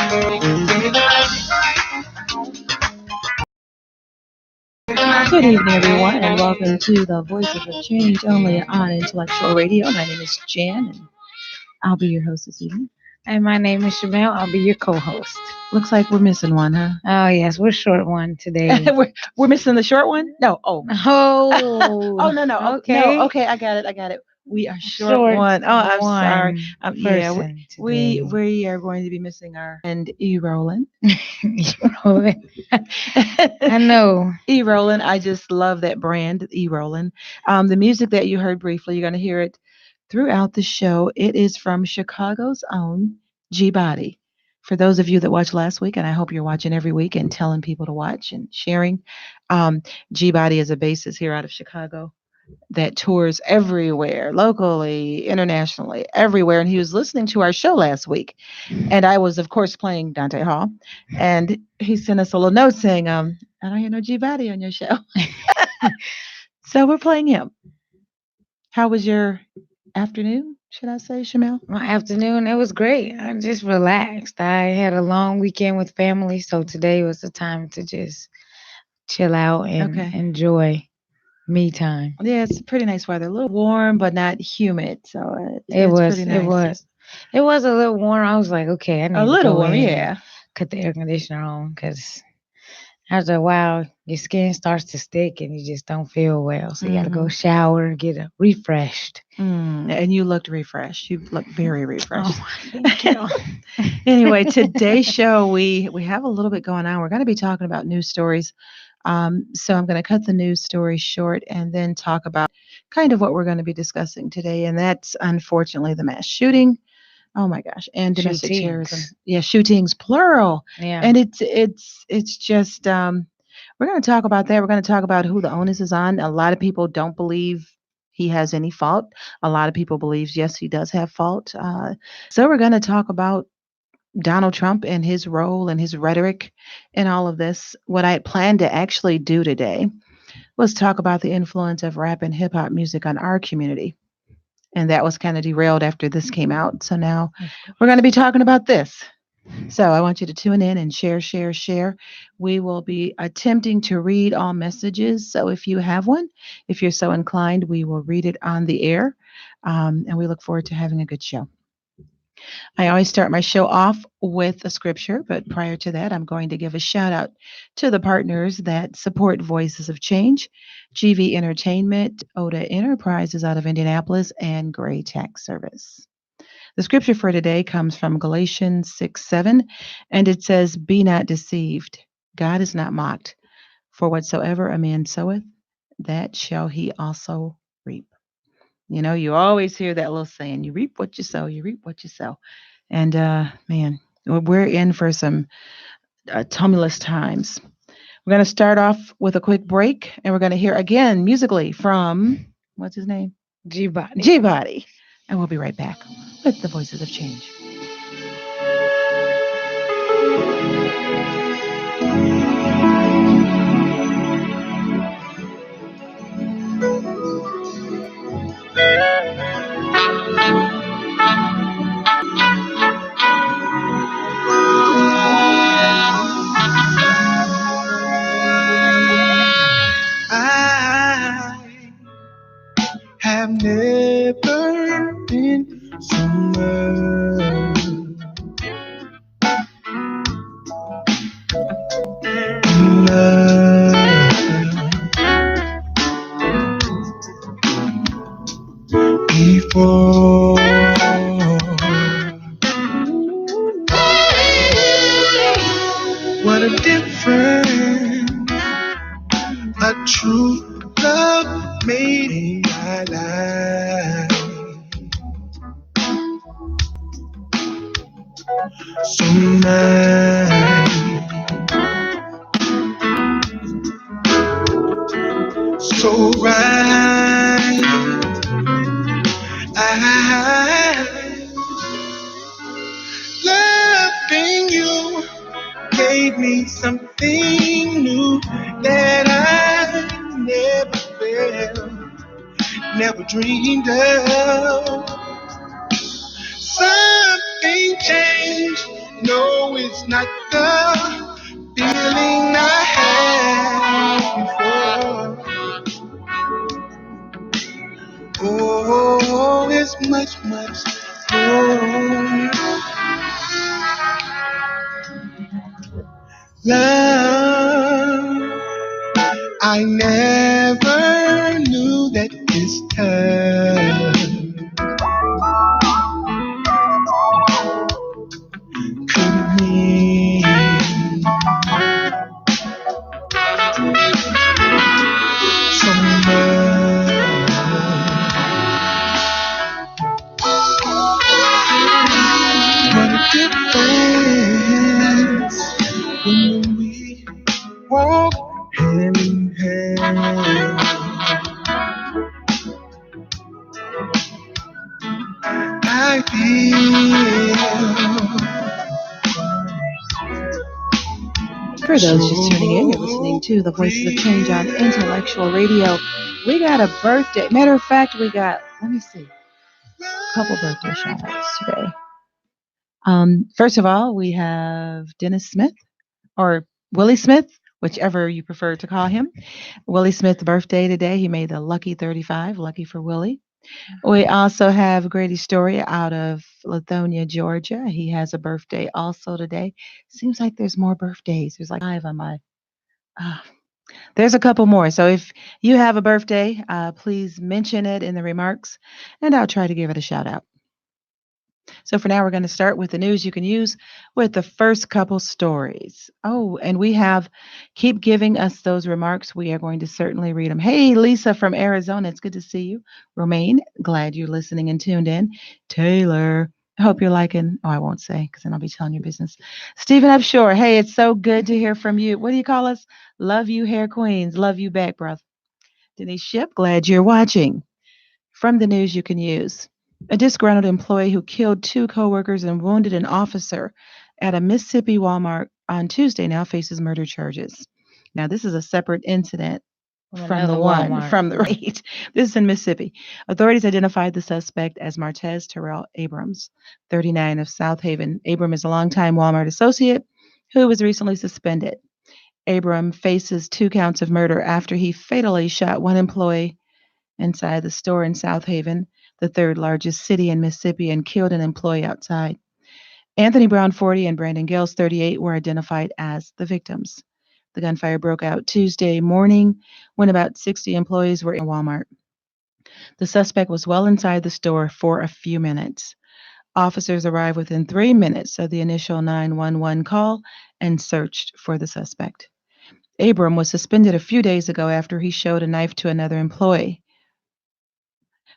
Good evening, everyone, and welcome to the Voices of Change only on Intellectual Radio. My name is Jan, and I'll be your host this evening. And my name is Shamel. I'll be your co-host. Looks like we're missing one, huh? Oh, yes. We're short one today. we're missing the short one? No. Oh. Oh. No. Okay. No, okay, I got it. We are short one. Oh, I'm sorry. We are going to be missing our friend E. Roland. I know. E. Roland. I just love that brand, E. Roland. The music that you heard briefly, you're going to hear it throughout the show. It is from Chicago's own G-Body. For those of you that watched last week, and I hope you're watching every week and telling people to watch and sharing, G-Body is a bassist here out of Chicago that tours everywhere, locally, internationally, everywhere. And he was listening to our show last week. And I was, of course, playing Dante Hall. And he sent us a little note saying, I don't hear no G-Body on your show. So we're playing him. How was your afternoon, should I say, Shamel? My afternoon, it was great. I just relaxed. I had a long weekend with family, so today was the time to just chill out and enjoy me time. Yeah, it's pretty nice weather. A little warm, but not humid. So it was pretty nice. It was a little warm. I was like, okay, I need a little warm, yeah. Cut the air conditioner on because after a while, your skin starts to stick and you just don't feel well. So you got to go shower and get refreshed. And you looked refreshed. You looked very refreshed. Oh, thank you. Anyway, today's show, we have a little bit going on. We're going to be talking about news stories. So I'm going to cut the news story short and then talk about kind of what we're going to be discussing today. And that's unfortunately the mass shooting. Oh my gosh. And domestic terrorism. Yeah, shootings, plural. Yeah. And it's just we're going to talk about that. We're going to talk about who the onus is on. A lot of people don't believe he has any fault. A lot of people believe, yes, he does have fault. So we're going to talk about Donald Trump and his role and his rhetoric in all of this. What I had planned to actually do today was talk about the influence of rap and hip hop music on our community. And that was kind of derailed after this came out. So now we're going to be talking about this. So I want you to tune in and share. We will be attempting to read all messages. So if you have one, if you're so inclined, we will read it on the air. And we look forward to having a good show. I always start my show off with a scripture, but prior to that, I'm going to give a shout out to the partners that support Voices of Change, GV Entertainment, Oda Enterprises out of Indianapolis, and Gray Tax Service. The scripture for today comes from Galatians 6:7, and it says, "Be not deceived. God is not mocked. For whatsoever a man soweth, that shall he also reap." You know, you always hear that little saying, you reap what you sow, you reap what you sow. And man, we're in for some tumultuous times. We're going to start off with a quick break, and we're going to hear again musically from, what's his name? G-Body. And we'll be right back with the Voices of Change. I've never been somewhere in love before. What a difference a true love made in my life. So nice, so right. Loving you gave me something new that I never felt, never dreamed of. Something changed, no, it it's not the feeling I had before. Oh, it's much, much more. Love, I never knew that this time could mean so much. What a difference when we walk hand in hand. I feel. For those just tuning in, you're listening to the Voices of Change on Intellectual Radio. We got a birthday. Matter of fact, we got, let me see, a couple birthday shout outs today. First of all, we have Dennis Smith, or Willie Smith, whichever you prefer to call him. Willie Smith's birthday today. He made the lucky 35, lucky for Willie. We also have Grady Story out of Lithonia, Georgia. He has a birthday also today. Seems like there's more birthdays. There's like 5 on my. Uh, there's a couple more. So if you have a birthday, please mention it in the remarks, and I'll try to give it a shout out. So for now, we're going to start with the news you can use with the first couple stories. Oh, and we have, keep giving us those remarks. We are going to certainly read them. Hey, Lisa from Arizona. It's good to see you. Romaine, glad you're listening and tuned in. Taylor, I hope you're liking, oh, I won't say because then I'll be telling your business. Stephen Upshore, hey, it's so good to hear from you. What do you call us? Love you, hair queens. Love you back, brother. Denise Ship, glad you're watching. From the news you can use. A disgruntled employee who killed 2 coworkers and wounded an officer at a Mississippi Walmart on Tuesday now faces murder charges. Now, this is a separate incident from the one Walmart. from the raid. This is in Mississippi. Authorities identified the suspect as Martez Terrell Abrams, 39 of South Haven. Abram is a longtime Walmart associate who was recently suspended. Abram faces 2 counts of murder after he fatally shot one employee inside the store in South Haven, the 3rd largest city in Mississippi, and killed an employee outside. Anthony Brown, 40, and Brandon Gales, 38, were identified as the victims. The gunfire broke out Tuesday morning when about 60 employees were in Walmart. The suspect was well inside the store for a few minutes. Officers arrived within 3 minutes of the initial 911 call and searched for the suspect. Abram was suspended a few days ago after he showed a knife to another employee.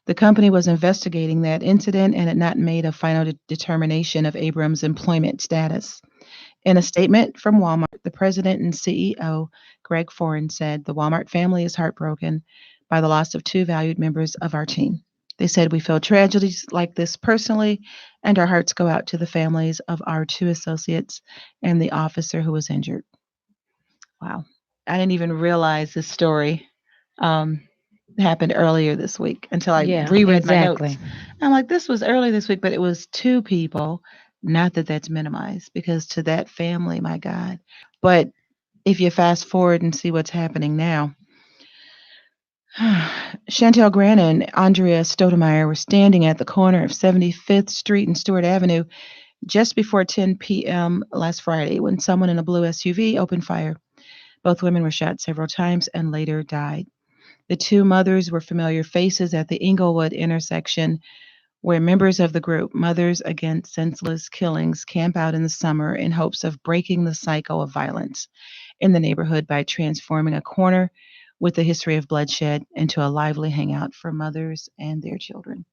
The company was investigating that incident and had not made a final determination of Abrams' employment status. In a statement from Walmart, the president and CEO, Greg Foran, said, "The Walmart family is heartbroken by the loss of 2 valued members of our team. They said, we feel tragedies like this personally, and our hearts go out to the families of our 2 associates and the officer who was injured." Wow. I didn't even realize this story happened earlier this week until I reread my notes. I'm like, this was early this week, but it was 2 people. Not that that's minimized, because to that family, my God. But if you fast forward and see what's happening now, Chantel Grant and Andrea Stoudemire were standing at the corner of 75th Street and Stewart Avenue just before 10 p.m. last Friday when someone in a blue SUV opened fire. Both women were shot several times and later died. The 2 mothers were familiar faces at the Inglewood intersection, where members of the group Mothers Against Senseless Killings camp out in the summer in hopes of breaking the cycle of violence in the neighborhood by transforming a corner with a history of bloodshed into a lively hangout for mothers and their children.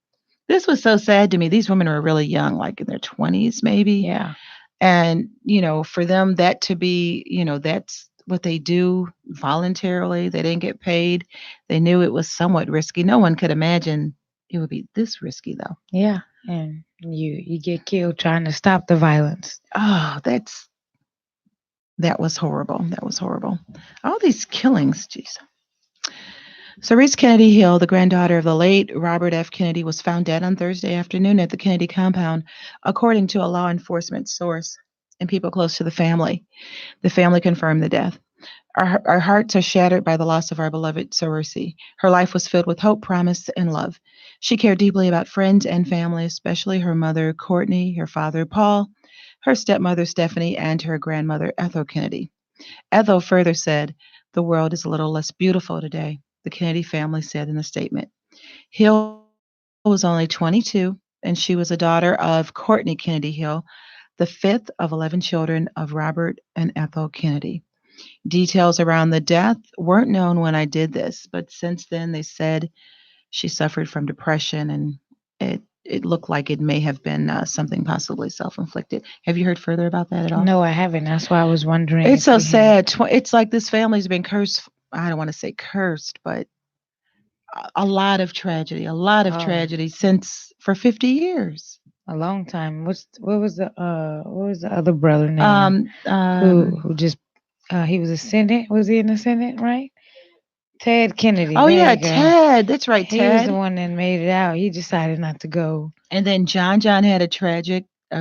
This was so sad to me. These women were really young, like in their 20s maybe. Yeah. And, for them, that to be, that's what they do voluntarily. They didn't get paid. They knew it was somewhat risky. No one could imagine it would be this risky, though. Yeah. And you get killed trying to stop the violence. Oh, that was horrible. That was horrible. All these killings, jeez. Cerise Kennedy Hill, the granddaughter of the late Robert F. Kennedy, was found dead on Thursday afternoon at the Kennedy compound, according to a law enforcement source. and people close to the family. The family confirmed the death. Our hearts are shattered by the loss of our beloved Saoirse. Her life was filled with hope, promise, and love. She cared deeply about friends and family, especially her mother, Courtney, her father, Paul, her stepmother, Stephanie, and her grandmother, Ethel Kennedy. Ethel further said, "The world is a little less beautiful today," the Kennedy family said in a statement. Hill was only 22, and she was a daughter of Courtney Kennedy Hill, the fifth of 11 children of Robert and Ethel Kennedy. Details around the death weren't known when I did this, but since then they said she suffered from depression and it looked like it may have been something possibly self-inflicted. Have you heard further about that at all? No, I haven't. That's why I was wondering It's if so you had. sad. It's like this family's been cursed. I don't want to say cursed, but a lot of tragedy, a lot of Oh, tragedy since for 50 years. a long time. What was the other brother name Um, who just he was a Senate? Was he in the Senate, right? Ted Kennedy. oh There yeah, you go. Ted. That's right, He was the Ted. one that made it out. He decided not to go. And then John had a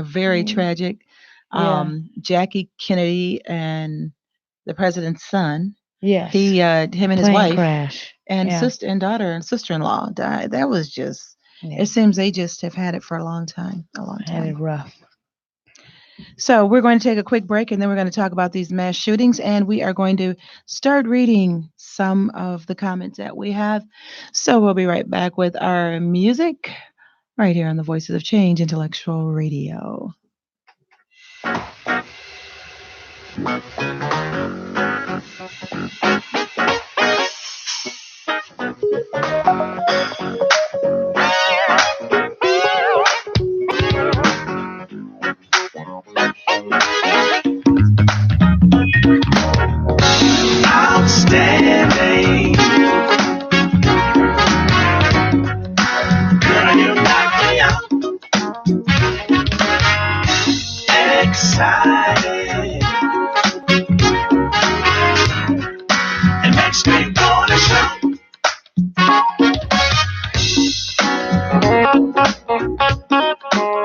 very Mm, tragic. yeah. Jackie Kennedy and the president's son. Yes. Him and his Plane wife crash. and Yeah. sister and daughter and sister-in-law died. That was just. Yeah. It seems they just have had it for a long time, a long Had it time. rough. So we're going to take a quick break, and then we're going to talk about these mass shootings, and we are going to start reading some of the comments that we have. So we'll be right back with our music right here on the Voices of Change Intellectual Radio. Outstanding. Girl, you knock me out. Excited. It makes me wanna shout. You light my fire.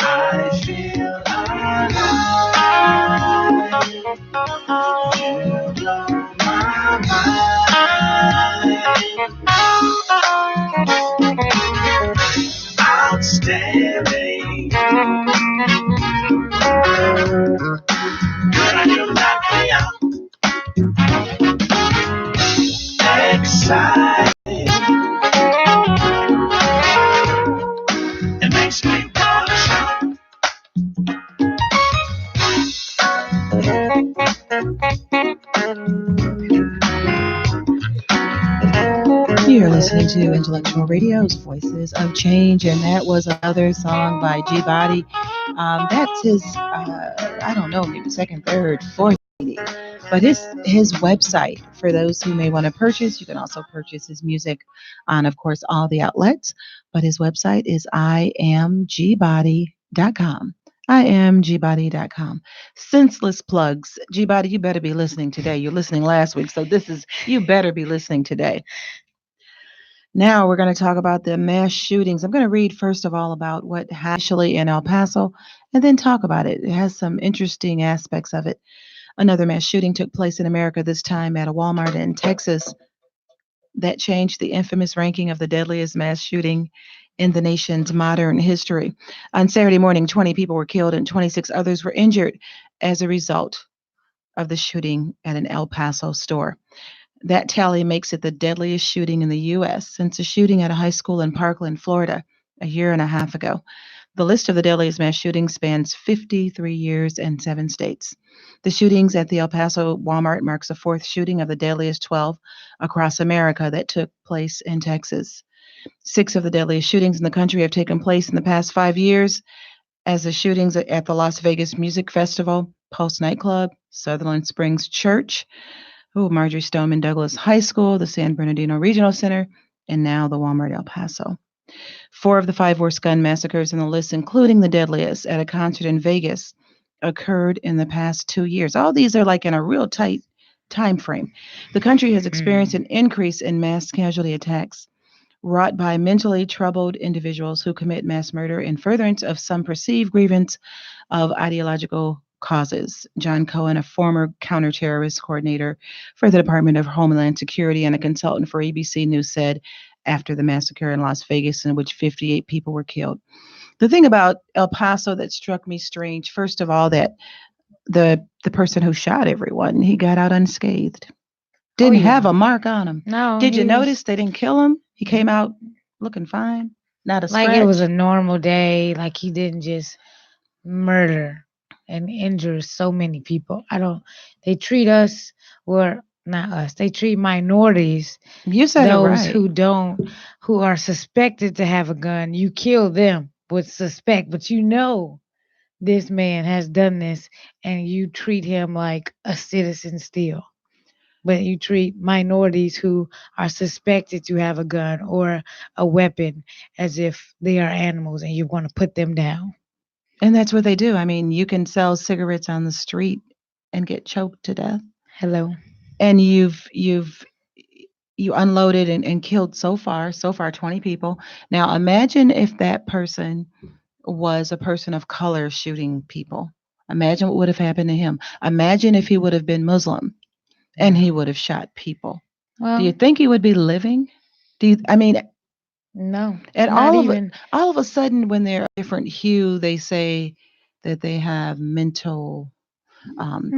I feel alive. You blow my mind. Outstanding. Girl, you knock me out. Excited. It makes me wanna shout. You're listening to Intellectual Radio's Voices of Change, and that was another song by G Body. That's his, I don't know, maybe second, third, fourth CD. But his website, for those who may want to purchase, you can also purchase his music on, of course, all the outlets. But his website is iamgbody.com. iamgbody.com. Senseless plugs. G-Body, you better be listening today. You're listening last week, so you better be listening today. Now we're going to talk about the mass shootings. I'm going to read first of all about what happened initially in El Paso and then talk about it. It has some interesting aspects of it. Another mass shooting took place in America, this time at a Walmart in Texas, that changed the infamous ranking of the deadliest mass shooting in the nation's modern history. On Saturday morning, 20 people were killed and 26 others were injured as a result of the shooting at an El Paso store. That tally makes it the deadliest shooting in the U.S. since a shooting at a high school in Parkland, Florida, a year and a half ago. The list of the deadliest mass shootings spans 53 years and 7 states. The shootings at the El Paso Walmart marks the fourth shooting of the deadliest 12 across America that took place in Texas. 6 of the deadliest shootings in the country have taken place in the past 5 years, as the shootings at the Las Vegas Music Festival, Pulse Nightclub, Sutherland Springs Church, Marjorie Stoneman Douglas High School, the San Bernardino Regional Center, and now the Walmart El Paso. 4 of the 5 worst gun massacres in the list, including the deadliest at a concert in Vegas, occurred in the past 2 years. All these are like in a real tight time frame. The country has experienced an increase in mass casualty attacks wrought by mentally troubled individuals who commit mass murder in furtherance of some perceived grievance of ideological causes. John Cohen, a former counterterrorist coordinator for the Department of Homeland Security and a consultant for ABC News, said after the massacre in Las Vegas, in which 58 people were killed. The thing about El Paso that struck me strange, first of all, that the person who shot everyone, he got out unscathed. Didn't have a mark on him. No. Did you notice they didn't kill him? He came out looking fine. Not a scratch. Like it was a normal day. Like he didn't just murder and injure so many people. They treat us, or not us, they treat minorities, You said those it right. who are suspected to have a gun. You kill them with suspect, but this man has done this, and you treat him like a citizen still. But you treat minorities who are suspected to have a gun or a weapon as if they are animals, and you want to put them down. And that's what they do. I mean, you can sell cigarettes on the street and get choked to death. Hello. And you unloaded and killed so far 20 people. Now imagine if that person was a person of color shooting people. Imagine what would have happened to him. Imagine if he would have been Muslim and he would have shot people. Well, Do you think he would be living? I mean, no. and Not even. all of a sudden when they're a different hue, they say that they have mental illness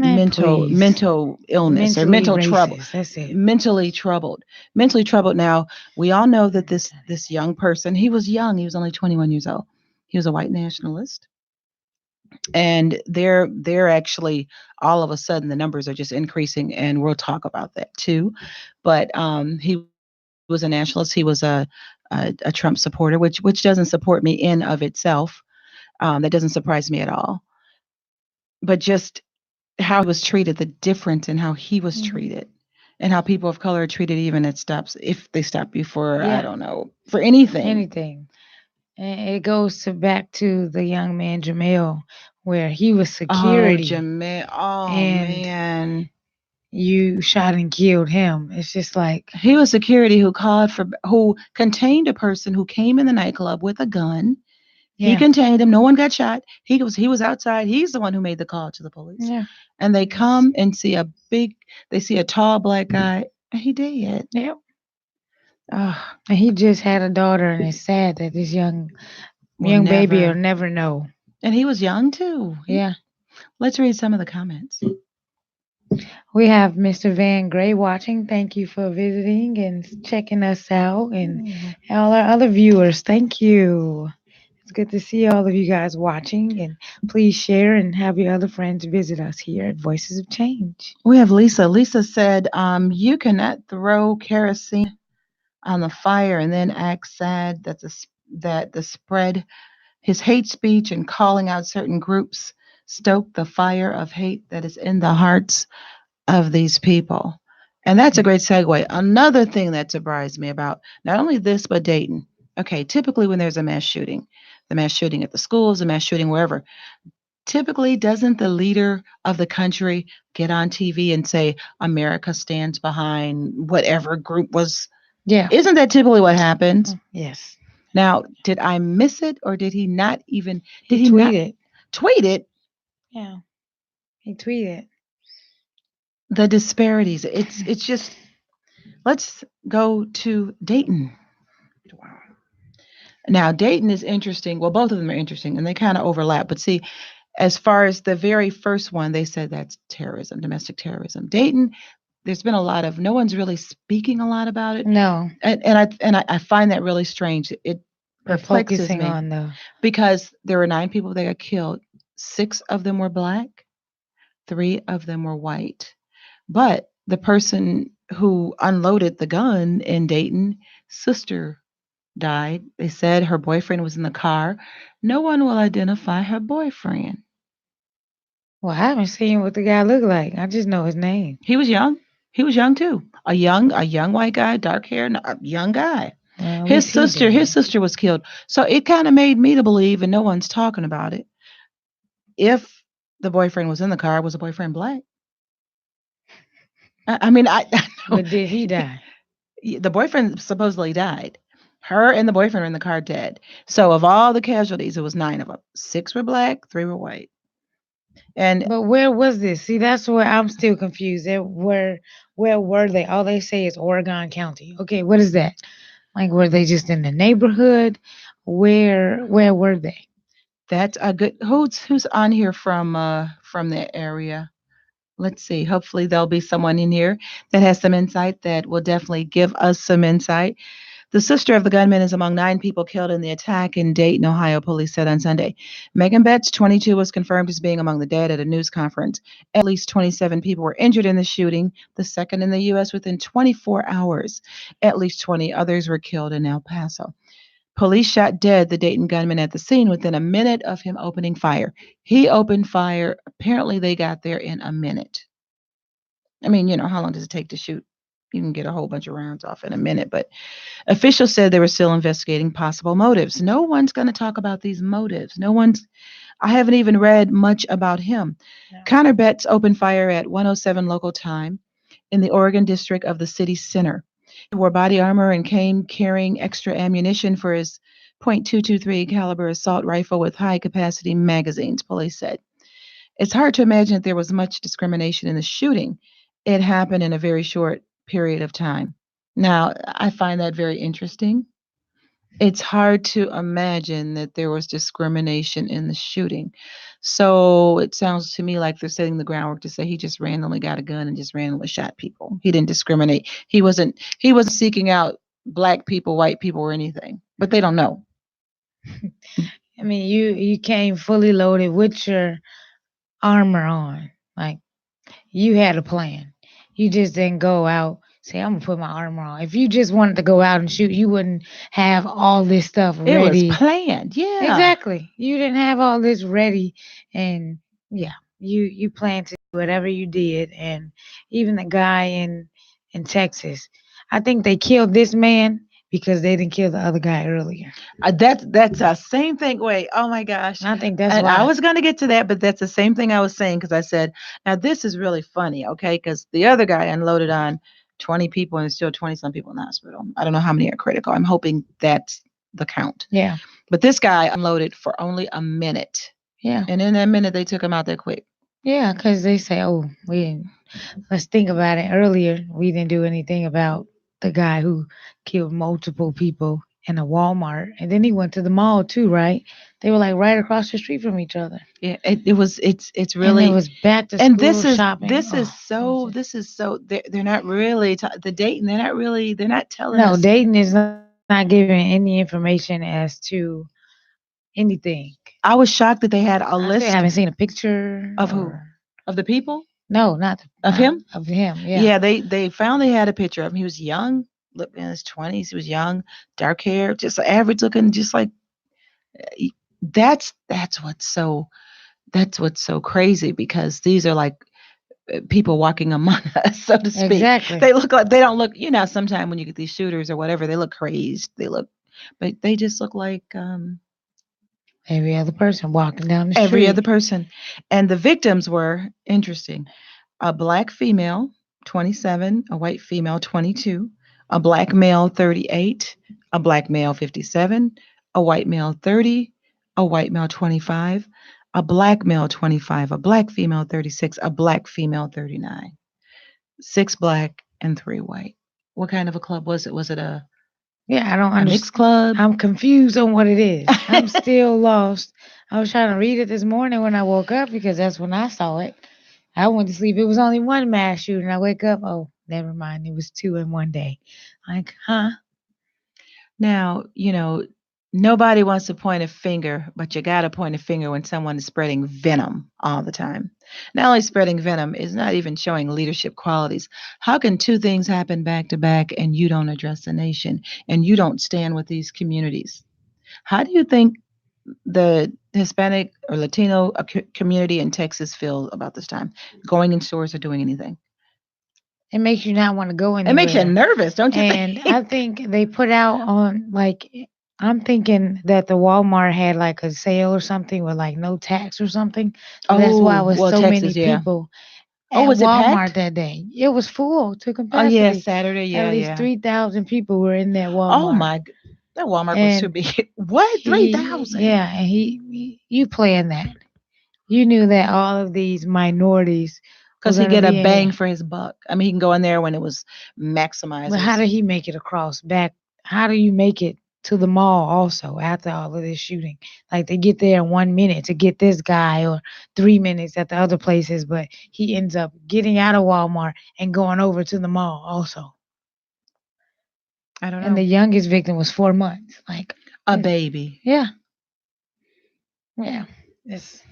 or mental trouble. That's it. Mentally troubled. Now we all know that this young person, he was young, he was only 21 years old. He was a white nationalist. And they're actually, all of a sudden the numbers are just increasing, and we'll talk about that too. But he was a nationalist. He was a Trump supporter, which doesn't support me in of itself. That doesn't surprise me at all. But just how he was treated, the difference in how he was treated, and how people of color are treated, even at stops, if they stop you for, I don't know, for anything. And it goes back to the young man Jamel, where he was security. Oh, Jamel. Oh, and man. You shot and killed him. It's just like, he was security who contained a person who came in the nightclub with a gun. He contained him. No one got shot. He was outside. He's the one who made the call to the police. Yeah. And they come and see a tall black guy, and he dead. Yep. And he just had a daughter, and it's sad that this young baby will never know. And he was young too. Yeah. Let's read some of the comments. We have Mr. Van Gray watching. Thank you for visiting and checking us out, and all our other viewers. Thank you. It's good to see all of you guys watching, and please share and have your other friends visit us here at Voices of Change. We have Lisa. Lisa said, you cannot throw kerosene on the fire and then act sad that the spread his hate speech and calling out certain groups stoke the fire of hate that is in the hearts of these people. And that's a great segue. Another thing that surprised me about not only this, but Dayton. Okay, typically when there's a mass shooting at the schools, a mass shooting wherever, typically doesn't the leader of the country get on TV and say, America stands behind whatever group was? Yeah. Isn't that typically what happens? Yes. Now, did I miss it, or did he not even? Did he tweet it? Tweet it? Yeah, he tweeted. The disparities. It's just. Let's go to Dayton. Wow. Now, Dayton is interesting. Well, both of them are interesting, and they kind of overlap. But see, as far as the very first one, they said that's terrorism, domestic terrorism. Dayton, there's been no one's really speaking a lot about it. No. And I find that really strange. It perplexes me because there were 9 people that got killed. 6 of them were black, 3 of them were white. But the person who unloaded the gun in Dayton, sister died. They said her boyfriend was in the car. No one will identify her boyfriend. Well, I haven't seen what the guy looked like. I just know his name. He was young. He was young too. A young white guy, dark hair, a young guy. Well, at His least he sister, his dead. sister was killed. So it kind of made me to believe, and no one's talking about it. If the boyfriend was in the car, was the boyfriend black? I mean, I know But did he die? the boyfriend supposedly died. Her and the boyfriend were in the car dead. So of all the casualties, it was 9 of them. 6 were black, 3 were white. And But where was this? See, that's where I'm still confused. Where were they? All they say is Oregon County. Okay, what is that? Like, were they just in the neighborhood? Where were they? that's a good who's on here from that area. Let's see. Hopefully there'll be someone in here that has some insight that will definitely give us some insight. The sister of the gunman is among 9 people killed in the attack in Dayton, Ohio, police said on Sunday. Megan Betts, 22, was confirmed as being among the dead at a news conference. At least 27 people were injured in the shooting, the second in the U.S. within 24 hours. At least 20 others were killed in El Paso. Police shot dead the Dayton gunman at the scene within a minute of him opening fire. He opened fire. Apparently, they got there in a minute. I mean, how long does it take to shoot? You can get a whole bunch of rounds off in a minute, but officials said they were still investigating possible motives. No one's going to talk about these motives. I haven't even read much about him. No. Connor Betts opened fire at 107 local time in the Oregon district of the city center. He wore body armor and came carrying extra ammunition for his .223 caliber assault rifle with high capacity magazines, police said. It's hard to imagine that there was much discrimination in the shooting. It happened in a very short period of time. Now, I find that very interesting. It's hard to imagine that there was discrimination in the shooting. So it sounds to me like they're setting the groundwork to say he just randomly got a gun and just randomly shot people. He didn't discriminate. He wasn't seeking out black people, white people, or anything. But they don't know. I mean, you came fully loaded with your armor on. Like, you had a plan. You just didn't go out say I'm gonna put my armor on. If you just wanted to go out and shoot, you wouldn't have all this stuff It was ready. planned. Yeah. Exactly. You didn't have all this ready, and yeah, you planned to do whatever you did. And even the guy in Texas, I think they killed this man because they didn't kill the other guy earlier. That's the same thing. Wait, oh my gosh. And I think that's And I why. was going to get to that, but that's the same thing I was saying because I said, now this is really funny, okay? Because the other guy unloaded on 20 people and there's still 20 some people in the hospital. I don't know how many are critical. I'm hoping that's the count. Yeah, But this guy unloaded for only a minute. yeah, And in that minute, they took him out that quick. yeah. Because they say, oh, we didn't. Let's think about it. Earlier, we didn't do anything about the guy who killed multiple people in a Walmart, and then he went to the mall too, right? They were like right across the street from each other, Yeah, it's and it really, was back to and school shopping. Oh, it was just this is so they're not really the Dayton, they're not telling no. us. Dayton is not giving any information as to anything. I was shocked that they had I a still haven't list seen a picture of who? or Of the people? no, Of not him? of him. Yeah, Yeah, they found they had a picture of him. He was young, looked in his 20s. He was young, dark hair, just average looking, just like that's that's what's so that's what's so crazy because these are like people walking among us, so to speak. exactly. They look like they don't look, sometimes when you get these shooters or whatever, they look crazed. But they just look like Every other person walking down the every other street. person. And the victims were interesting. A black female, 27, a white female, 22, a black male, 38, a black male, 57, a white male, 30, a white male, 25, a black male, 25, a black female, 36, a black female, 39. 6 black and 3 white. What kind of a club was it? Was it Yeah, I don't a mixed understand. club? I'm confused on what it is. I'm still lost. I was trying to read it this morning when I woke up because that's when I saw it. I went to sleep. It was only one mass shooting. I wake up. Oh, never mind. It was two in one day. Like, huh? Now, nobody wants to point a finger, but you got to point a finger when someone is spreading venom all the time. Not only spreading venom, is not even showing leadership qualities. How can two things happen back to back and you don't address the nation and you don't stand with these communities? How do you think the Hispanic or Latino community in Texas feel about this time? Going in stores or doing anything? It makes you not want to go It makes you anywhere. nervous, don't you And I think? think they put out on like I'm thinking that the Walmart had like a sale or something with like no tax or something. So that's why it Oh, was well, so many Texas, yeah. people Oh, at was it Walmart packed? that day. It was full to Oh, yeah, capacity. Saturday, At yeah, least yeah. 3,000 people were in that Oh Walmart. my, that Walmart was too And big. What? yeah, 3,000? and you playing that. You knew that all of these minorities were Because he going to get a be in bang there. for his buck. I mean, he can go in there when it was But how maximizers. did he make it across back? How do you make it to the mall also after all of this shooting? Like they get there in 1 minute to get this guy or 3 minutes at the other places, but he ends up getting out of Walmart and going over to the mall also. I don't And the know. youngest victim was 4 months. Like, A baby. yeah, yeah. It's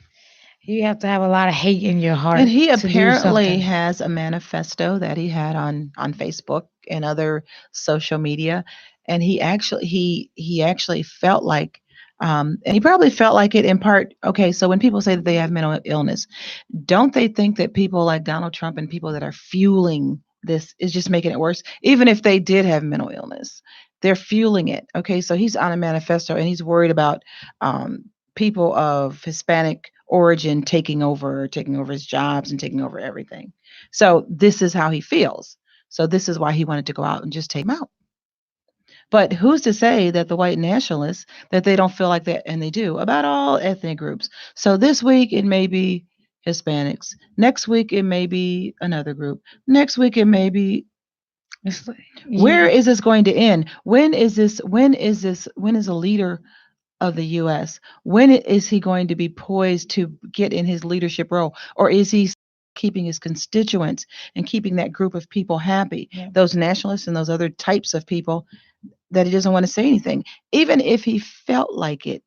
you have to have a lot of hate in your And heart he to do apparently something. has a manifesto that he had on Facebook and other social media, and he actually felt like, and he probably felt like it in part. Okay, so when people say that they have mental illness, don't they think that people like Donald Trump and people that are fueling this is just making it worse? Even if they did have mental illness, they're fueling it. Okay, so he's on a manifesto and he's worried about people of Hispanic origin taking over his jobs and taking over everything. So this is how he feels. So this is why he wanted to go out and just take him out. But who's to say that the white nationalists that they don't feel like that, and they do, about all ethnic groups. So this week it may be Hispanics. Next week it may be another group. Next week it may be. It's like, Where is this going to end? When is this? When is this? When is a leader of the U.S.? When is he going to be poised to get in his leadership role, or is he keeping his constituents and keeping that group of people happy? yeah. Those nationalists and those other types of people that he doesn't want to say anything. Even if he felt like it,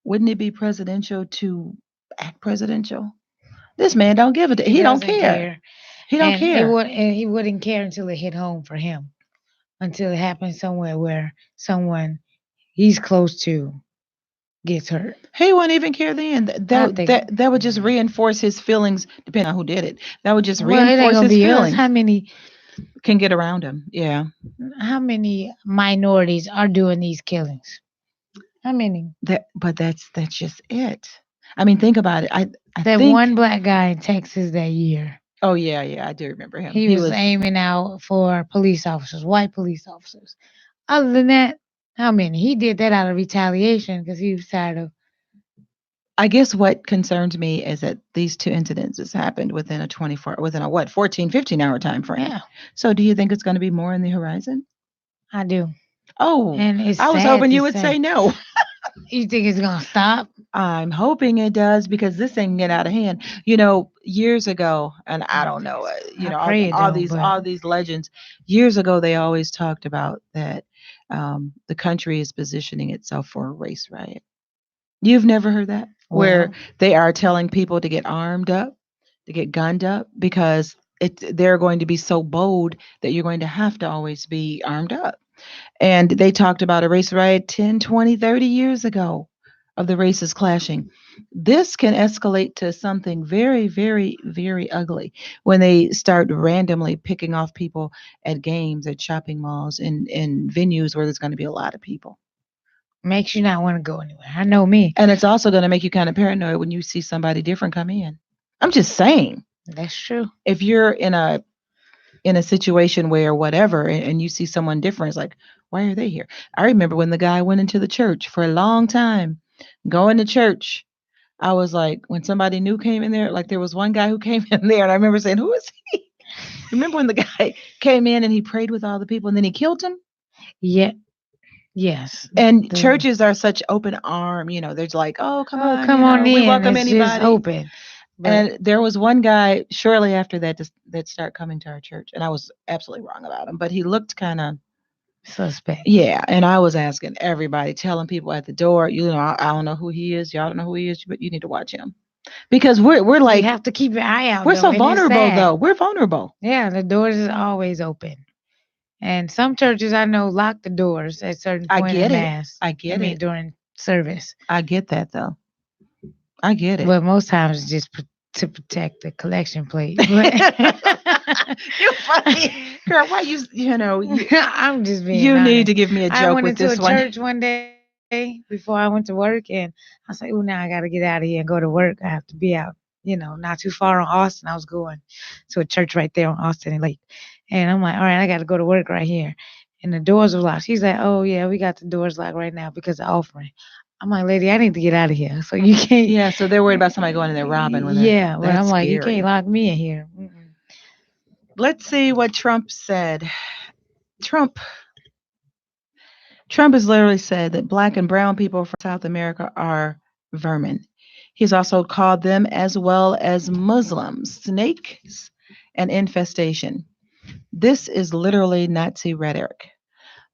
wouldn't it be presidential to act presidential? This man don't give a He he don't doesn't care. care. He don't care. And he wouldn't care until it hit home for him. Until it happens somewhere where someone he's close to gets hurt. He wouldn't even care then. I That think that that would just reinforce his feelings, depending on who did it. That would just well, it ain't reinforce gonna his be us. feelings. Can get around him. Yeah. How many minorities are doing these killings? How many? But that's just it. I mean, think about it. I That think. one black guy in Texas that year. Oh yeah, yeah, I do remember him. He He was was. aiming out for police officers, white police officers. Other than that, how many? He did that out of retaliation because he was tired of. I guess what concerns me is that these two incidences happened within a what, 14, 15 hour time frame. Yeah, So do you think it's going to be more in the horizon? I do. Oh, And it's I was sad hoping to you would say. say no. You think it's gonna stop? I'm hoping it does because this thing can get out of hand. Years ago, and I don't know, I all, pray it all don't, these but all these legends. Years ago, they always talked about that the country is positioning itself for a race riot. You've never heard that? Where well, they are telling people to get armed up, to get gunned up, because they're going to be so bold that you're going to have to always be armed up. And they talked about a race riot 10, 20, 30 years ago of the races clashing. This can escalate to something very, very, very ugly when they start randomly picking off people at games, at shopping malls, in venues where there's going to be a lot of people. makes you not want to go anywhere. I know me. And it's also going to make you kind of paranoid when you see somebody different come in. I'm just saying, That's true. if you're in a situation where whatever, and you see someone different, it's like, why are they here? I remember when the guy went into the church for a long time, going to church. I was like, when somebody new came in there, like there was one guy who came in there, and I remember saying, who is he? Remember when the guy came in and he prayed with all the people and then he killed him? Yeah. Yes. And The churches are such open arm, they're just like, oh, come oh, on, come on we in. welcome It's just anybody. open. But And there was one guy shortly after that that started coming to our church, and I was absolutely wrong about him, but he looked kind of, suspect. yeah. And I was asking everybody, telling people at the door, I don't know who he is, y'all don't know who he is, but you need to watch him because we're You like, have to keep your eye out we're though, so and it's vulnerable sad. though. We're vulnerable. Yeah, the doors is always open. And some churches I know lock the doors at certain I point in get it. mass. I I get mean it. during service. I get that though. I get it. But most times it's just to protect the collection plate. But You funny girl. Why I'm just being you need honest. to give me a I joke went with into a this one. church one day before I went to work, and I was like, "Oh, now I got to get out of here and go to work. I have to be out, not too far on Austin. I was going to a church right there on Austin and Lake, and I'm like, all right, I got to go to work right here, and the doors were locked. She's like, oh yeah, we got the doors locked right now because of offering. I'm like, lady, I need to get out of here. So you can't. Yeah, so they're worried about somebody going in there robbing when they're Yeah, but that's I'm like, you can't scary. lock me in here. Mm-mm. Let's see what Trump said. Trump Trump has literally said that black and brown people from South America are vermin. He's also called them, as well as Muslims, snakes and infestation. This is literally Nazi rhetoric.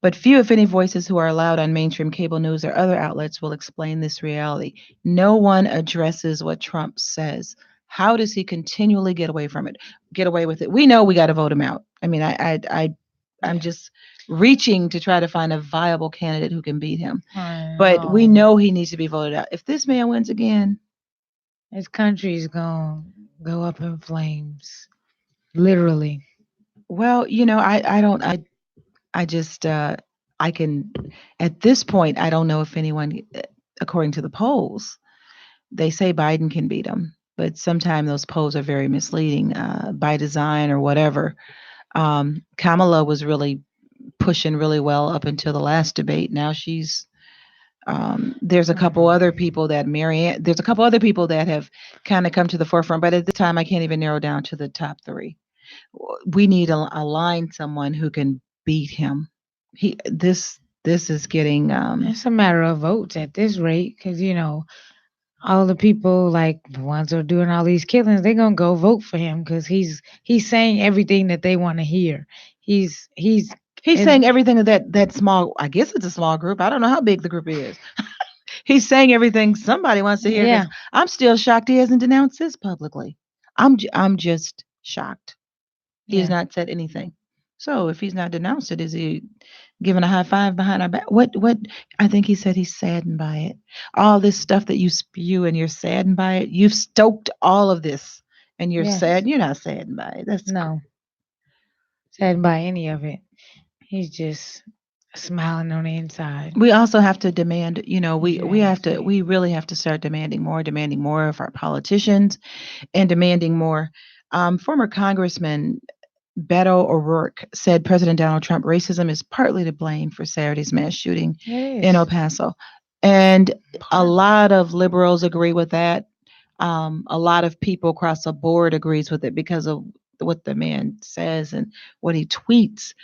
But few, if any, voices who are allowed on mainstream cable news or other outlets will explain this reality. No one addresses what Trump says. How does he continually get away from it? Get away with it? We know we got to vote him out. I mean, I'm Yeah, just reaching to try to find a viable candidate who can beat him. I But we know. know he needs to be voted out. If this man wins again, This country's gonna go up in flames, literally. well, I don't, I just, I can, at this point, I don't know if anyone, according to the polls, they say Biden can beat him, but sometimes those polls are very misleading by design or whatever. Kamala was really pushing really well up until the last debate. Now she's there's a couple Mhm. other people that Marianne. There's a couple other people that have kind of come to the forefront, but at this time I can't even narrow down to the top three. We need a line someone who can beat him. This is getting It's a matter of votes at this rate, because all the people like the ones who are doing all these killings, they're gonna go vote for him because he's saying everything that they want to hear. He's he's and saying everything that small. I guess it's a small group. I don't know how big the group is. He's saying everything somebody wants to hear because yeah, I'm still shocked he hasn't denounced this publicly. I'm just shocked. He has yeah, not said anything. So if he's not denounced it, is he giving a high five behind our back? What I think he said he's saddened by it. All this stuff that you spew and you're saddened by it. You've stoked all of this and you're yes, sad. You're not saddened by it. no, saddened by any of it. He's just smiling on the inside. We also have to demand, Exactly. we really have to start demanding more of our politicians and demanding more. Former Congressman Beto O'Rourke said President Donald Trump racism is partly to blame for Saturday's mass shooting It in is. El Paso. And a Partly. lot of liberals agree with that. A lot of people across the board agrees with it because of what the man says and what he tweets.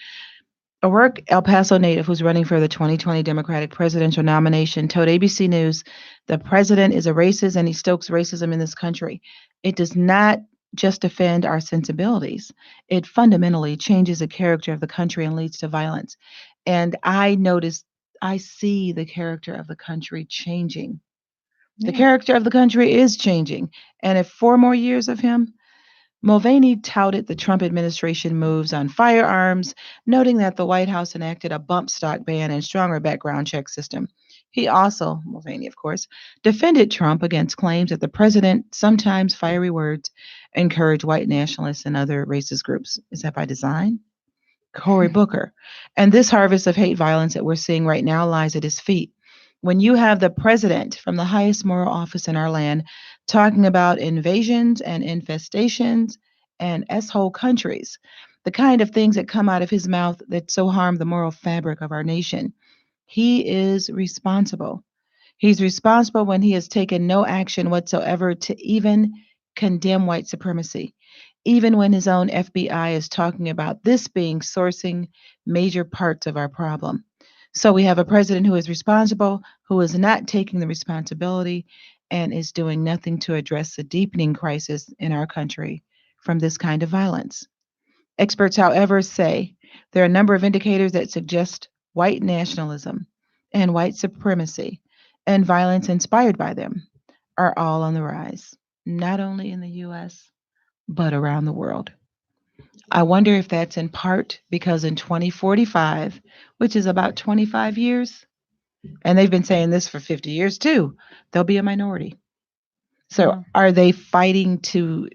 O'Rourke, El Paso native who's running for the 2020 Democratic presidential nomination, told ABC News the president is a racist and he stokes racism in this country. It does not just offend our sensibilities, it fundamentally changes the character of the country and leads to violence. And I see the character of the country changing. The Yeah. character of the country is changing. And if 4 more years of him, Mulvaney touted the Trump administration moves on firearms, noting that the White House enacted a bump stock ban and stronger background check system. He also, Mulvaney, of course, defended Trump against claims that the president, sometimes fiery words, encourage white nationalists and other racist groups. Is that by design? Cory Booker. And this harvest of hate violence that we're seeing right now lies at his feet. When you have the president from the highest moral office in our land talking about invasions and infestations and S-hole countries, the kind of things that come out of his mouth that so harm the moral fabric of our nation, he is responsible. He's responsible when he has taken no action whatsoever to even condemn white supremacy, even when his own FBI is talking about this being sourcing major parts of our problem. So we have a president who is responsible, who is not taking the responsibility, and is doing nothing to address the deepening crisis in our country from this kind of violence. Experts, however, say there are a number of indicators that suggest white nationalism and white supremacy and violence inspired by them are all on the rise, not only in the US, but around the world. I wonder if that's in part because in 2045, which is about 25 years, and they've been saying this for 50 years too, there'll be a minority. So Well, are they fighting to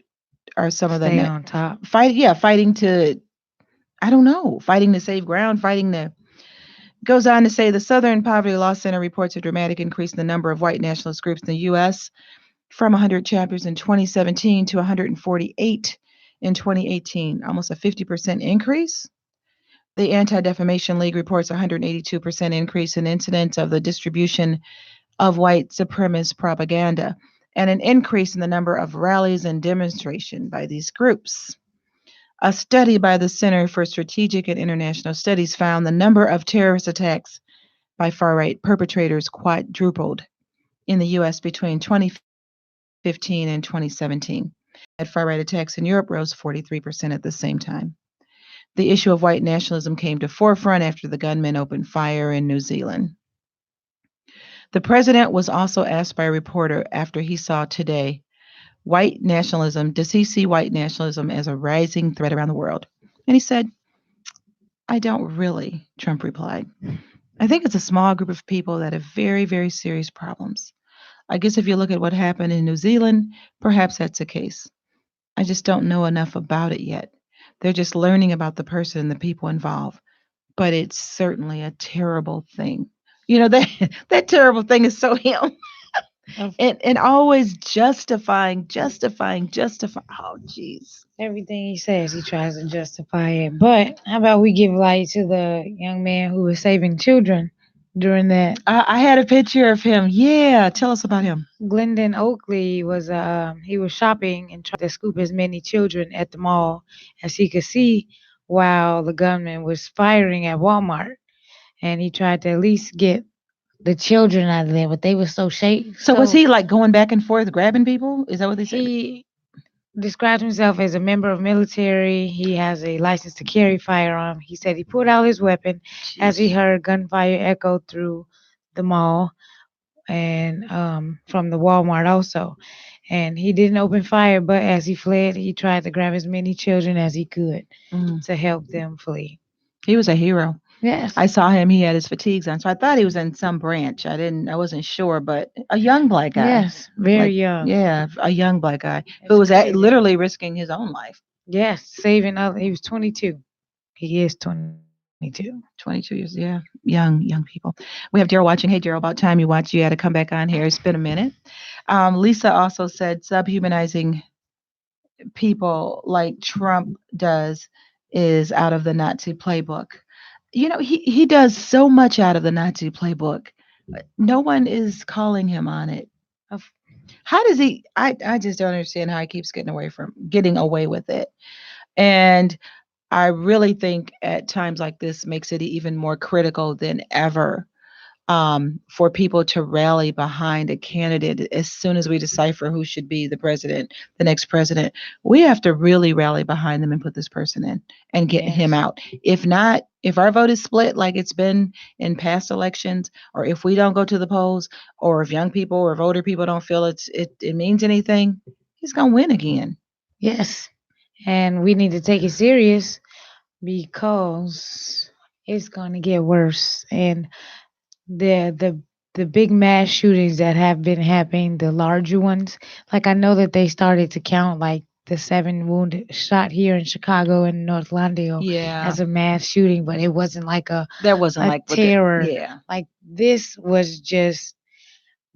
are some of the Stay on top. fighting to, I don't know, fighting to save ground, fighting to. Goes on to say the Southern Poverty Law Center reports a dramatic increase in the number of white nationalist groups in the U.S. from 100 chapters in 2017 to 148 in 2018, almost a 50% increase. The Anti-Defamation League reports a 182% increase in incidents of the distribution of white supremacist propaganda and an increase in the number of rallies and demonstrations by these groups. A study by the Center for Strategic and International Studies found the number of terrorist attacks by far right perpetrators quadrupled in the U.S. between 2015 and 2017, and that far right attacks in Europe rose 43% at the same time. The issue of white nationalism came to forefront after the gunmen opened fire in New Zealand. The president was also asked by a reporter after he saw today white nationalism, does he see white nationalism as a rising threat around the world? And he said, I don't really, Trump replied. I think it's a small group of people that have very, very serious problems. I guess if you look at what happened in New Zealand, perhaps that's the case. I just don't know enough about it yet. They're just learning about the person and the people involved. But it's certainly a terrible thing. You know, that that terrible thing is so him. Of And always justifying. Oh, jeez. everything he says, he tries to justify it. But how about we give light to the young man who was saving children during that? I had a picture of him. Yeah, tell us about him. Glendon Oakley was he was shopping and tried to scoop as many children at the mall as he could see while the gunman was firing at Walmart, and he tried to at least get the children out of there, but they were so shaky. So was he like going back and forth grabbing people? Is that what they said? He described himself as a member of military. He has a license to carry firearm. He said he pulled out his weapon as he Jeez. heard gunfire echo through the mall and from the Walmart also. And he didn't open fire, but as he fled, he tried to grab as many children as he could Mm. to help them flee. He was a hero. Yes. I saw him. He had his fatigues on, so I thought he was in some branch. I wasn't sure, but a young black guy. Yes. Very Like, young. yeah, a young black guy who It's was crazy. literally risking his own life. Yes. Saving other. He was 22. He is 22. 22 years, yeah, young people. We have Daryl watching. Hey, Daryl, about time you watch. You had to come back on here. It's been a minute. Lisa also said subhumanizing people like Trump does is out of the Nazi playbook. You know, he does so much out of the Nazi playbook. No one is calling him on it. Of- How does he? I just don't understand how he keeps getting away with it. And I really think at times like this makes it even more critical than ever, for people to rally behind a candidate as soon as we decipher who should be the next president. We have to really rally behind them and put this person in and get him Yes. out. If not, if our vote is split like it's been in past elections, or if we don't go to the polls, or if young people or voter people don't feel it means anything, he's gonna win again. Yes. And we need to take it serious because it's going to get worse. And the big mass shootings that have been happening, the larger ones, like I know that they started to count like the 7 wounded shot here in Chicago and North Lawndale Yeah, as a mass shooting, but it wasn't like that wasn't a like what terror. yeah. Like this was just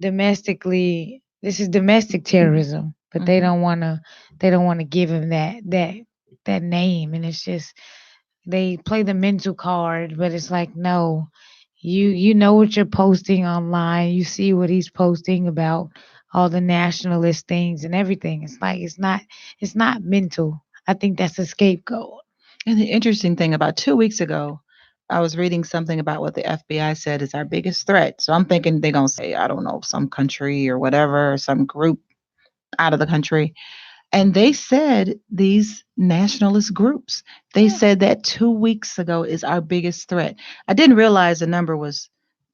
domestically. This is domestic terrorism, but Mhm. they don't want to give him that name, and it's just they play the mental card, but it's like no, you know what you're posting online. You see what he's posting about all the nationalist things and everything. It's like it's not mental. I think that's a scapegoat. And the interesting thing about 2 weeks ago, I was reading something about what the FBI said is our biggest threat. So I'm thinking they're going to say, I don't know, some country or whatever, or some group out of the country. And they said these nationalist groups, they Yeah. said that 2 weeks ago is our biggest threat. I didn't realize the number was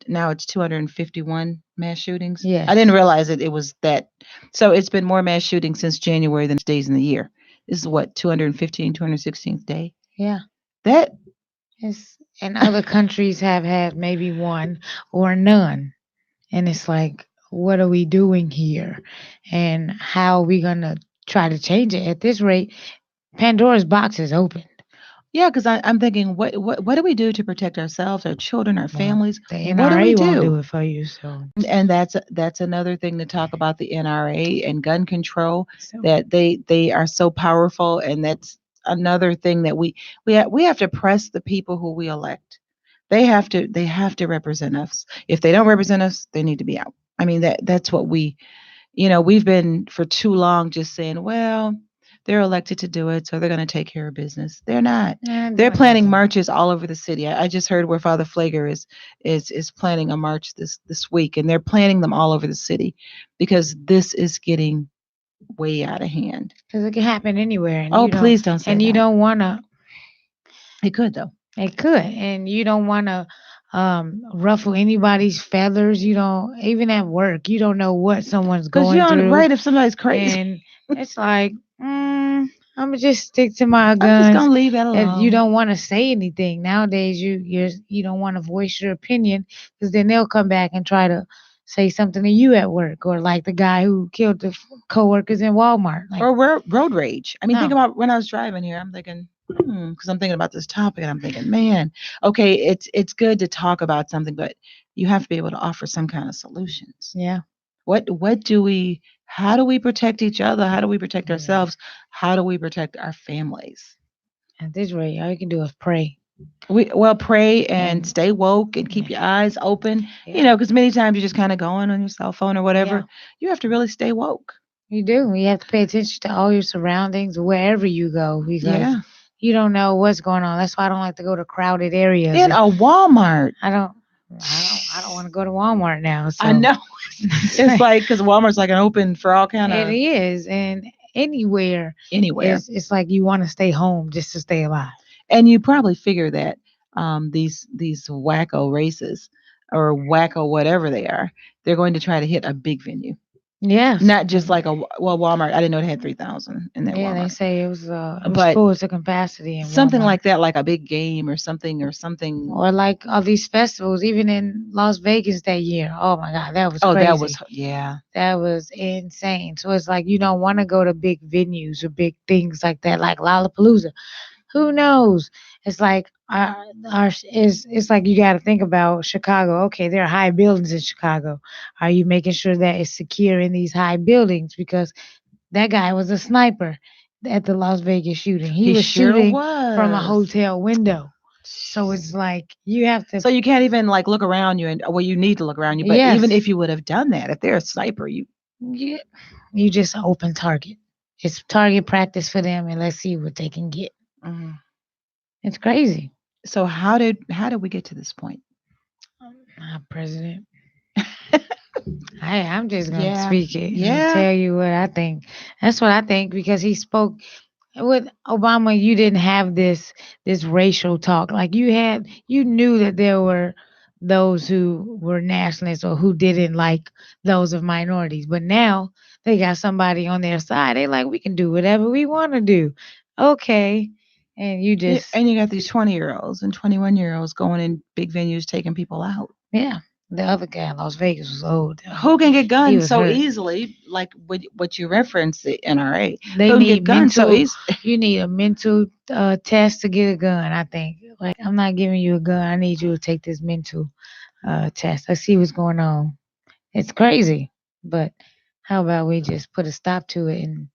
now it's 251 mass shootings. I didn't Yes. realize it was that. So it's been more mass shootings since January than days in the year. This is what, 215, 216th day? Yeah. That It's and other countries have had maybe one or none. And it's like, what are we doing here? And how are we gonna try to change it. At this rate, Pandora's box is opened. Yeah, because I'm thinking, what do we do to protect ourselves, our children, our Well, families? the What do we NRA won't do? do it for you, so And that's another thing to talk about the NRA and gun control, so that they are so powerful, and that's another thing that we have to press the people who we elect. They have to represent us. If they don't represent us, they need to be out. I mean, that's what we've been for too long just saying, well, they're elected to do it, so they're going to take care of business. They're not. They're doing planning nothing. marches all over the city. I just heard where Father Flager is planning a march this week, and they're planning them all over the city because this is getting way out of hand. Because it can happen anywhere, and Oh, please don't say and you that. don't want to. It could though, It could, and you don't want to ruffle anybody's feathers. You don't even at work. You don't know what someone's because you going don't through, right if somebody's crazy. and it's like, I'm gonna just stick to my I'm just guns. gonna leave that And you alone. don't want to say anything nowadays. You don't want to voice your opinion because then they'll come back and try to say something to you at work, or like the guy who killed the coworkers in Walmart. Like, Or road rage. I mean, think no, about when I was driving here. I'm thinking, because I'm thinking about this topic, and I'm thinking, man, okay, it's good to talk about something, but you have to be able to offer some kind of solutions. yeah, What do we? How do we protect each other? How do we protect yeah. ourselves? How do we protect our families? At this rate, all you can do is pray. Well, pray and And stay woke and keep yeah, your eyes open. yeah, Because many times you're just kind of going on your cell phone or yeah. whatever. You have to really stay woke. You do. You have to pay attention to all your surroundings wherever you go because Yeah. you don't know what's going on. That's why I don't like to go to crowded areas. In a Walmart. I don't. I don't want to go to Walmart now. I So know. it's It's like, like because Walmart's like an open for all kind it of is, and anywhere anywhere, is. It's like you want to stay home just to stay alive. and you probably figure that these wacko races or wacko whatever they are, they're going to try to hit a big venue, Yes. not just like Walmart. I didn't know it had 3,000 in that Yeah, they Walmart, say it was but full to capacity in something Walmart. like that, like a big game or something. Or like all these festivals, even in Las Vegas that year. Oh my God, that was Oh, that was crazy. yeah. That was insane. So it's like you don't want to go to big venues or big things like that, like Lollapalooza. Who knows? It's like it's like you got to think about Chicago. Okay, there are high buildings in Chicago. Are you making sure that it's secure in these high buildings? Because that guy was a sniper at the Las Vegas shooting. He He was sure shooting from a was. hotel window. So it's like you have to. So you can't even like look around you, and well, you need to look around you. But even Yes, if you would have done that, if they're a sniper, you you just open target. It's target practice for them, and let's see what they can get. mhm. It's crazy. So how did we get to this point? President. I'm just gonna Yeah, speak it and yeah. tell you what I think. That's what I think because he spoke with Obama. You didn't have this racial talk. Like you knew that there were those who were nationalists or who didn't like those of minorities. But now they got somebody on their side. They like we can do whatever we want to do. Okay, and you Yeah, just and you got these 20-year-olds and 21-year-olds going in big venues taking people out. yeah. The other guy in Las Vegas was old. Who can get He guns was so hurt. easily? Like what you referenced, the NRA. They Who can get need guns so mental. easy? You need a mental test to get a gun. I think. Like I'm not giving you a gun. I need you to take this mental test. Let's see what's going on. It's crazy, but how about we just put a stop to it? And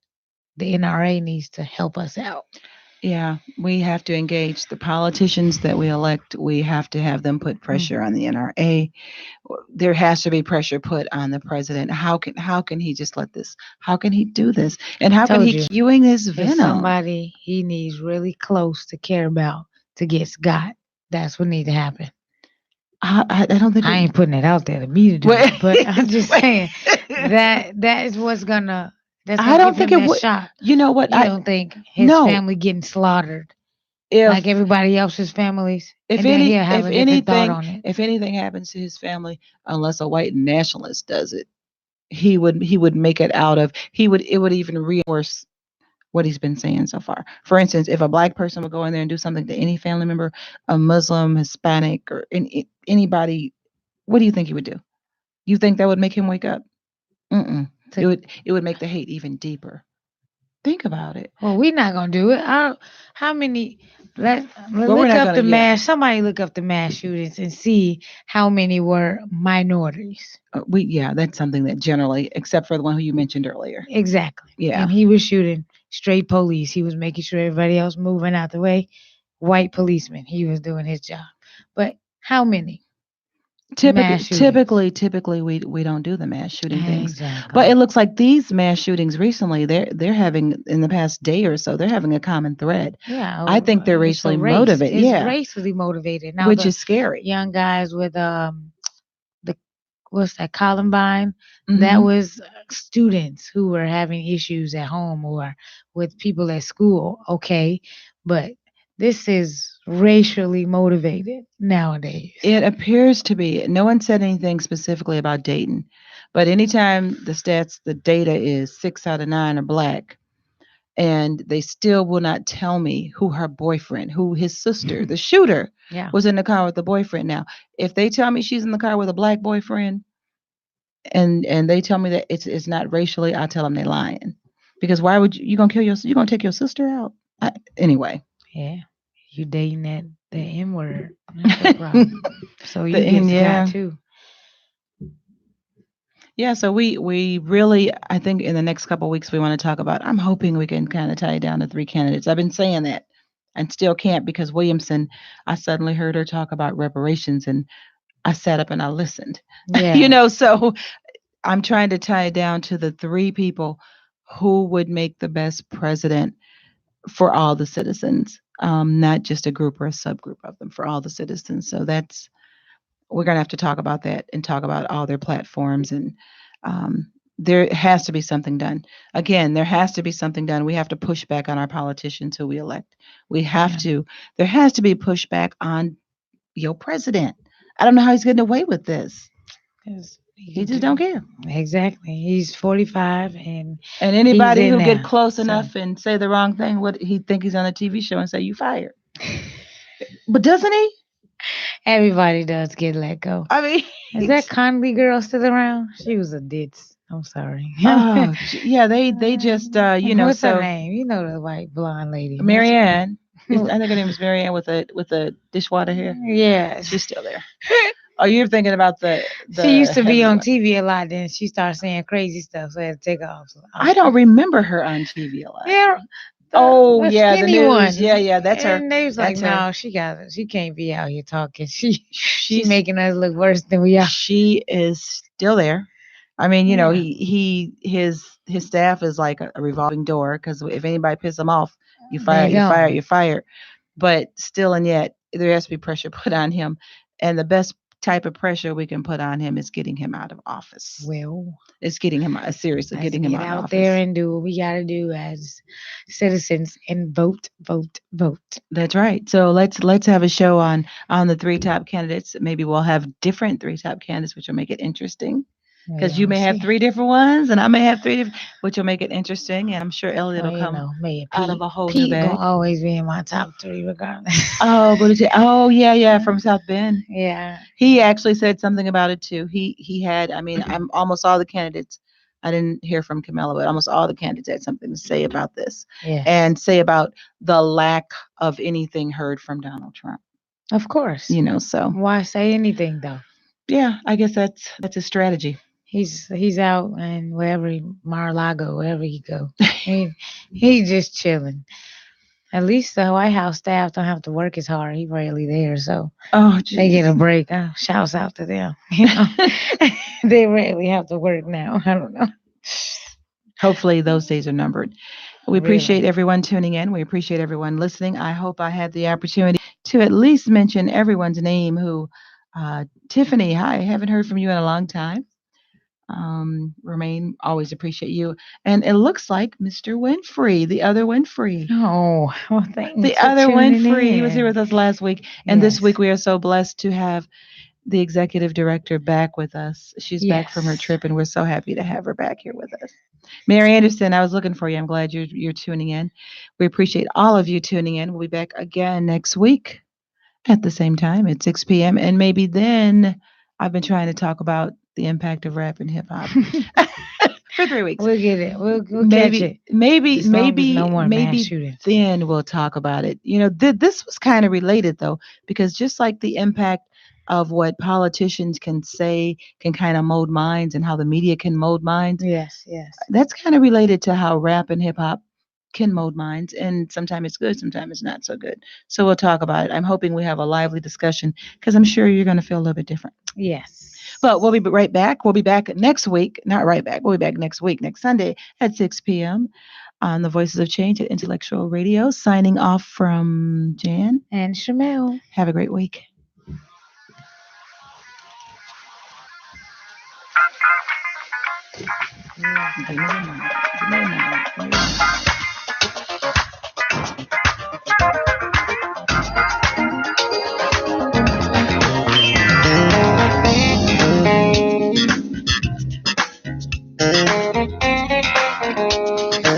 the NRA needs to help us out. Yeah, we have to engage the politicians that we elect. We have to have them put Mm. pressure on the NRA. There has to be pressure put on the president. How can he just let this? How can he do this? And I how can told he you, keep spewing this it's venom? somebody he needs really close to care about to get got. That's what need to happen. I don't think I we. ain't putting it out there to me to do Wait, it, but I'm just wait. saying that is that's I gonna don't give think him it that would. shot. You know what? You I don't think his no. family getting slaughtered If like everybody else's families, if and then any he'll have if a different thought anything on it. if anything happens to his family, unless a white nationalist does it, he would make it out of it would even reinforce what he's been saying so far. For instance, if a black person would go in there and do something to any family member, a Muslim, Hispanic, or anybody, what do you think he would do? You think that would make him wake up? Mm-mm. To, It would make the hate even deeper. Think about it. Well, we're not gonna do it. How many? Well, we're Look not up gonna. the Yeah, mass. Somebody look up the mass shootings and see how many were minorities. yeah, that's something that generally, except for the one who you mentioned earlier. Exactly. Yeah. And he was shooting straight police. He was making sure everybody else moving out the way. White policeman. He was doing his job. But how many mass shootings? Typically, we don't do the mass shooting things, but Exactly. it looks like these mass shootings recently, they're having in the past day or so, they're having a common thread. Yeah, I think they're it's a racially race. motivated. It's Yeah, racially motivated. Now which the is scary. young guys with the what's that Columbine? That Hmm. was students who were having issues at home or with people at school. Okay, but this is racially motivated nowadays. It appears to be. No one said anything specifically about Dayton, but anytime the data is 6 out of 9 are black, and they still will not tell me who her boyfriend, who his sister, the shooter, Yeah. was in the car with the boyfriend. Now, if they tell me she's in the car with a black boyfriend, and they tell me that it's not racially, I tell them they're lying, because why would you gonna kill you gonna take your sister out? Anyway, Yeah. You dating that N word. That's your problem. So you get got yeah. too. Yeah, so we really, I think in the next couple of weeks we want to talk about. I'm hoping we can kind of tie it down to 3 candidates. I've been saying that, and still can't, because Williamson. I suddenly heard her talk about reparations, and I sat up and I listened. Yeah. So I'm trying to tie it down to the 3 people who would make the best president for all the citizens, not just a group or a subgroup of them, for all the citizens. So that's we're going to have to talk about that and talk about all their platforms, and there has to be something done. Again, there has to be something done. We have to push back on our politicians who we elect. We have Yeah. to. There has to be pushback on your president. I don't know how he's getting away with this. 'Cause He just don't care. exactly. He's 45 and And he's anybody in who get there. close So enough and say the wrong thing, what he think he's on a TV show and say you fired. But doesn't he? everybody does get let go. I mean, Is that Conley girl still around? She was a ditz. I'm sorry. oh yeah, they just What's her so name? You know the white blonde lady. Marianne. I think her name is Marianne with a dishwater hair. Yes. She's still there. Oh, you're thinking about She used the to be heavy on one. TV a lot, then she started saying crazy stuff, so I had to take her off. I don't remember her on TV a lot. Yeah, Oh the yeah, the skinny one. news. Yeah, that's her. And they was like, That's her. no, she can't be out here talking. She She's making us look worse than we are. she is still there. I mean, Yeah. his staff is like a revolving door, because if anybody piss him off, you They fire, you fire, gone. you fire. But still, and yet there has to be pressure put on him, and the best type of pressure we can put on him is getting him out of office. Well, It's getting him seriously let's getting him get out of out there office. and do what we gotta do as citizens and vote, vote, vote. That's right. So let's have a show on the 3 top candidates. Maybe we'll have different 3 top candidates, which will make it interesting. Because Yeah, you we'll may have see. 3 different ones, and I may have 3 different, which will make it interesting. And I'm sure Elliot Well, will come maybe out of a whole new Pete gonna bag. always be in my top 3 regardless. Oh, oh yeah, from South Bend. Yeah. He actually said something about it too. He had. I mean, I'm almost all the candidates. I didn't hear from Camilla, but almost all the candidates had something to say about this, Yes. and say about the lack of anything heard from Donald Trump. Of course. So Why say anything though? yeah, I guess that's a strategy. He's out and Mar-a-Lago, wherever he go. He just chilling. At least the White House staff don't have to work as hard. He rarely there, so Oh, they get a geez. break. Shouts out to them. They rarely have to work now. I don't know. Hopefully, those days are numbered. We appreciate Really. everyone tuning in. We appreciate everyone listening. I hope I had the opportunity to at least mention everyone's name who, Tiffany, hi, haven't heard from you in a long time. Romaine, always appreciate you. And it looks like Mr. Winfrey, the other Winfrey. Oh, well, thanks The for other tuning Winfrey. He was here in. with us last week. And this Yes. week we are so blessed to have the executive director back with us. She's back from her Yes. trip, and we're so happy to have her back here with us. Mary Anderson, I was looking for you. I'm glad you're tuning in. We appreciate all of you tuning in. We'll be back again next week at the same time at 6 p.m. And maybe then I've been trying to talk about the impact of rap and hip hop. For 3 weeks. We'll get it. We'll catch it. Maybe, As long as no more mass maybe shootings. then we'll talk about it. This was kind of related though, because just like the impact of what politicians can say can kind of mold minds and how the media can mold minds, Yes, yes. that's kind of related to how rap and hip hop can mold minds. And sometimes it's good, sometimes it's not so good. So we'll talk about it. I'm hoping we have a lively discussion because I'm sure you're going to feel a little bit different. Yes. But we'll be right back. We'll be back next week. Not right back. We'll be back next week, next Sunday at 6 p.m. on the Voices of Change at Intellectual Radio. Signing off from Jan. And Shamel. Have a great week. Give me the mic.